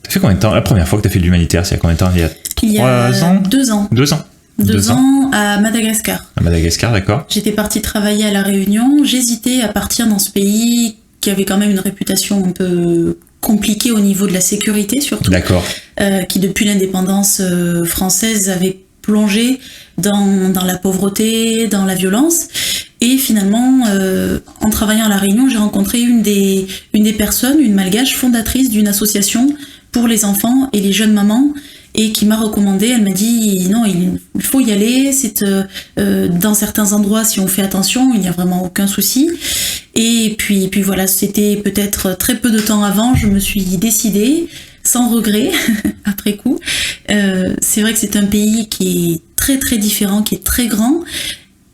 T'as fait combien de temps la première fois que t'as fait de l'humanitaire? C'est il y a combien de temps? Il y a 3 ans? 2 ans. 2 ans. 2 ans à Madagascar. À Madagascar, d'accord. J'étais partie travailler à La Réunion. J'hésitais à partir dans ce pays qui avait quand même une réputation un peu compliquée au niveau de la sécurité, surtout. D'accord. Qui, depuis l'indépendance française, avait plongé dans la pauvreté, dans la violence. Et finalement, en travaillant à La Réunion, j'ai rencontré une des personnes, une malgache fondatrice d'une association pour les enfants et les jeunes mamans, et qui m'a recommandé. Elle m'a dit non, il faut y aller. C'est dans certains endroits, si on fait attention, il n'y a vraiment aucun souci. Et puis voilà, c'était peut-être très peu de temps avant, je me suis décidée, sans regret, après coup. C'est vrai que c'est un pays qui est très très différent, qui est très grand,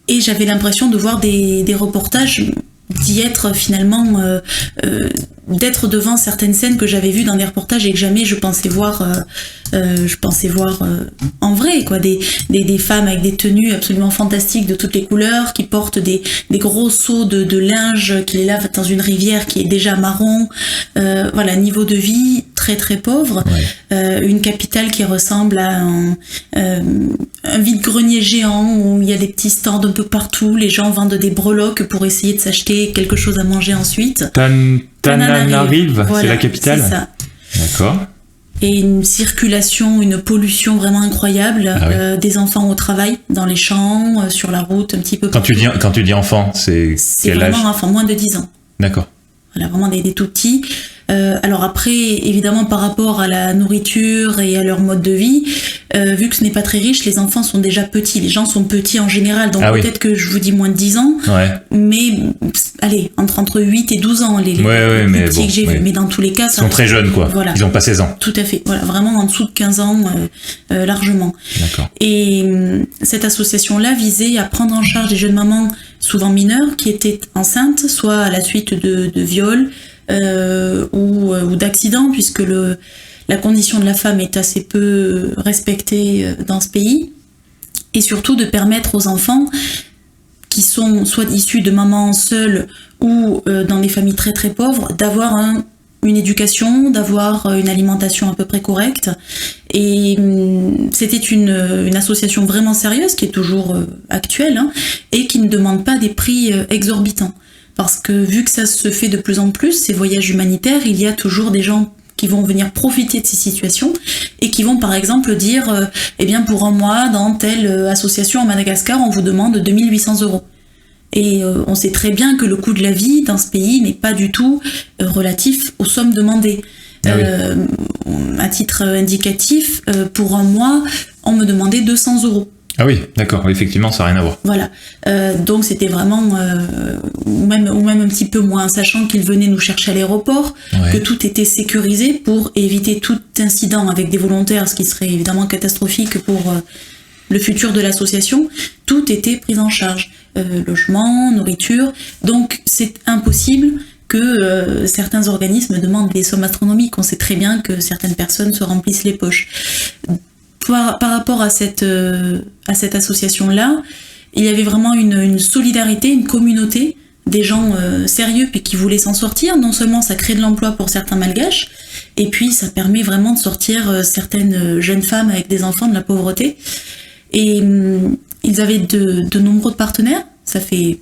et j'avais l'impression de voir des reportages, d'y être finalement, d'être devant certaines scènes que j'avais vues dans des reportages et que jamais je pensais voir en vrai, quoi. Des femmes avec des tenues absolument fantastiques de toutes les couleurs, qui portent des gros seaux de linge, qui les lavent dans une rivière qui est déjà marron. Voilà, niveau de vie très très pauvre. Ouais. Une capitale qui ressemble à un vide-grenier géant où il y a des petits stands un peu partout. Les gens vendent des breloques pour essayer de s'acheter quelque chose à manger ensuite. Tananarive, voilà, c'est la capitale. C'est ça. D'accord. Et une circulation, une pollution vraiment incroyable. Ah oui. Des enfants au travail, dans les champs, sur la route, un petit peu partout. Quand tu dis enfant, c'est quel âge? Vraiment enfant, moins de 10 ans. D'accord. Voilà, vraiment des tout petits. Alors après, évidemment, par rapport à la nourriture et à leur mode de vie, vu que ce n'est pas très riche, les enfants sont déjà petits. Les gens sont petits en général, donc peut-être que je vous dis moins de 10 ans. Ouais. Mais allez, entre 8 et 12 ans, les plus petits que j'ai vus. Mais dans tous les cas, ils sont très jeunes, quoi. Voilà. Ils n'ont pas 16 ans. Tout à fait. Voilà, vraiment en dessous de 15 ans, largement. D'accord. Et cette association-là visait à prendre en charge des jeunes mamans, souvent mineures, qui étaient enceintes, soit à la suite de viols, ou d'accidents, puisque la condition de la femme est assez peu respectée dans ce pays, et surtout de permettre aux enfants qui sont soit issus de mamans seules ou dans des familles très très pauvres d'avoir une éducation, d'avoir une alimentation à peu près correcte. Et c'était une association vraiment sérieuse, qui est toujours actuelle, hein, et qui ne demande pas des prix exorbitants. Parce que vu que ça se fait de plus en plus, ces voyages humanitaires, il y a toujours des gens qui vont venir profiter de ces situations et qui vont par exemple dire eh bien pour un mois dans telle association à Madagascar, on vous demande 2800 €. Et on sait très bien que le coût de la vie dans ce pays n'est pas du tout relatif aux sommes demandées. Ah oui. À titre indicatif, pour un mois, on me demandait 200 €. Ah oui, d'accord, effectivement, ça n'a rien à voir. Voilà, donc c'était vraiment, ou même un petit peu moins, sachant qu'ils venaient nous chercher à l'aéroport, que tout était sécurisé pour éviter tout incident avec des volontaires, ce qui serait évidemment catastrophique pour le futur de l'association. Tout était pris en charge, logement, nourriture, donc c'est impossible que certains organismes demandent des sommes astronomiques. On sait très bien que certaines personnes se remplissent les poches. Par rapport à cette association-là, il y avait vraiment une solidarité, une communauté, des gens sérieux puis qui voulaient s'en sortir. Non seulement ça crée de l'emploi pour certains malgaches, et puis ça permet vraiment de sortir certaines jeunes femmes avec des enfants de la pauvreté. Et ils avaient de nombreux partenaires, ça fait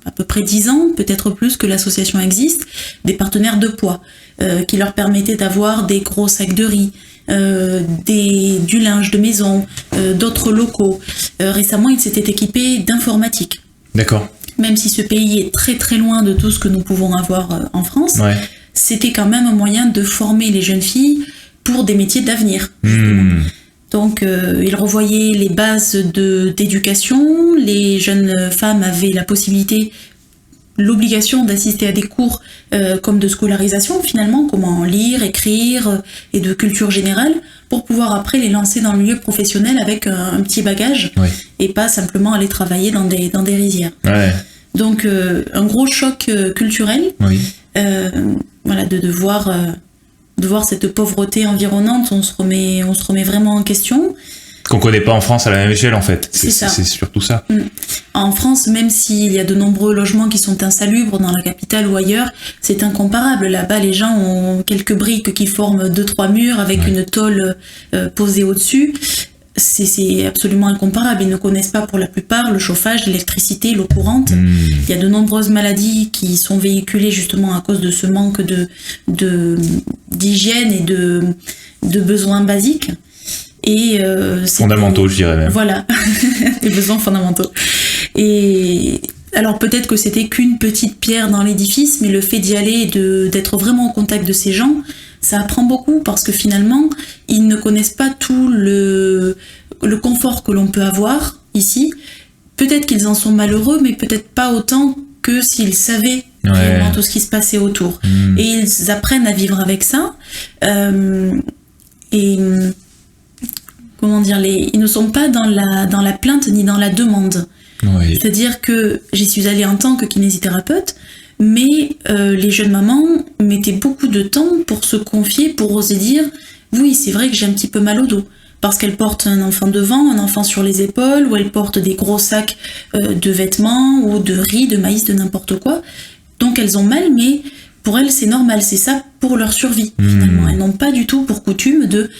à peu près 10 ans, peut-être plus que l'association existe, des partenaires de poids, qui leur permettaient d'avoir des gros sacs de riz, du linge de maison, d'autres locaux. Récemment, ils s'étaient équipés d'informatique. D'accord. Même si ce pays est très très loin de tout ce que nous pouvons avoir en France, c'était quand même un moyen de former les jeunes filles pour des métiers d'avenir. Donc, ils revoyaient les bases d'éducation. Les jeunes femmes avaient la possibilité, l'obligation d'assister à des cours comme de scolarisation finalement, comment lire, écrire et de culture générale, pour pouvoir après les lancer dans le milieu professionnel avec un petit bagage et pas simplement aller travailler dans des rizières. Donc un gros choc culturel, voilà, de voir cette pauvreté environnante. On se remet vraiment en question. qu'on connaît pas en France à la même échelle, en fait. C'est ça. C'est surtout ça. En France, même s'il y a de nombreux logements qui sont insalubres dans la capitale ou ailleurs, c'est incomparable. Là-bas, les gens ont quelques briques qui forment 2-3 murs avec une tôle posée au-dessus. C'est absolument incomparable. Ils ne connaissent pas pour la plupart le chauffage, l'électricité, l'eau courante. Il y a de nombreuses maladies qui sont véhiculées justement à cause de ce manque d'hygiène et de besoins basiques. Et fondamentaux, je dirais même. Voilà, des besoins fondamentaux. Et alors peut-être que c'était qu'une petite pierre dans l'édifice, mais le fait d'y aller et d'être vraiment au contact de ces gens, ça apprend beaucoup parce que finalement, ils ne connaissent pas tout le confort que l'on peut avoir ici. Peut-être qu'ils en sont malheureux, mais peut-être pas autant que s'ils savaient réellement tout ce qui se passait autour. Et ils apprennent à vivre avec ça. Comment dire, ils ne sont pas dans la plainte ni dans la demande. Oui. C'est-à-dire que j'y suis allée en tant que kinésithérapeute, mais les jeunes mamans mettaient beaucoup de temps pour se confier, pour oser dire « oui, c'est vrai que j'ai un petit peu mal au dos ». Parce qu'elles portent un enfant devant, un enfant sur les épaules, ou elles portent des gros sacs de vêtements, ou de riz, de maïs, de n'importe quoi. Donc elles ont mal, mais pour elles c'est normal, c'est ça pour leur survie finalement. Elles n'ont pas du tout pour coutume de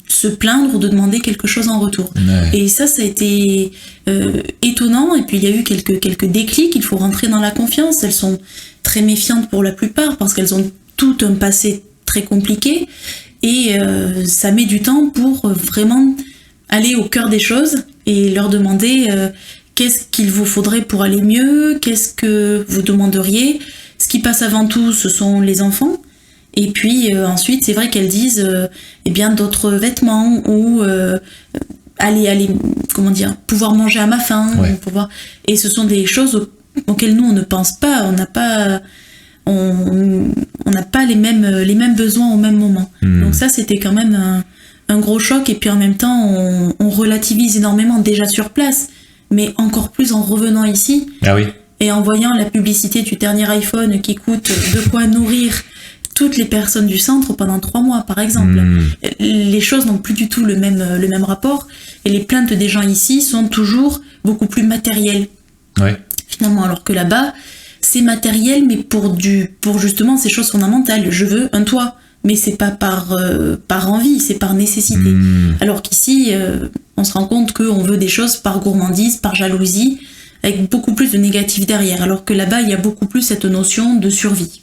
se plaindre ou de demander quelque chose en retour. Et ça a été étonnant, et puis il y a eu quelques déclics. Il faut rentrer dans la confiance. Elles sont très méfiantes pour la plupart parce qu'elles ont tout un passé très compliqué, et ça met du temps pour vraiment aller au cœur des choses et leur demander qu'est-ce qu'il vous faudrait pour aller mieux, qu'est-ce que vous demanderiez. Ce qui passe avant tout, ce sont les enfants. Et puis ensuite, c'est vrai qu'elles disent eh bien d'autres vêtements, ou aller, comment dire, pouvoir manger à ma faim, pouvoir... Et ce sont des choses auxquelles nous on ne pense pas. On n'a pas les mêmes besoins au même moment. Donc ça, c'était quand même un gros choc. Et puis en même temps, on relativise énormément déjà sur place, mais encore plus en revenant ici. Ah oui. Et en voyant la publicité du dernier iPhone qui coûte de quoi nourrir toutes les personnes du centre pendant 3 mois, par exemple. Les choses n'ont plus du tout le même rapport, et les plaintes des gens ici sont toujours beaucoup plus matérielles. Finalement, alors que là-bas, c'est matériel, mais pour justement ces choses fondamentales. Je veux un toit, mais c'est pas par envie, c'est par nécessité. Alors qu'ici, on se rend compte qu'on veut des choses par gourmandise, par jalousie, avec beaucoup plus de négatif derrière. Alors que là-bas, il y a beaucoup plus cette notion de survie.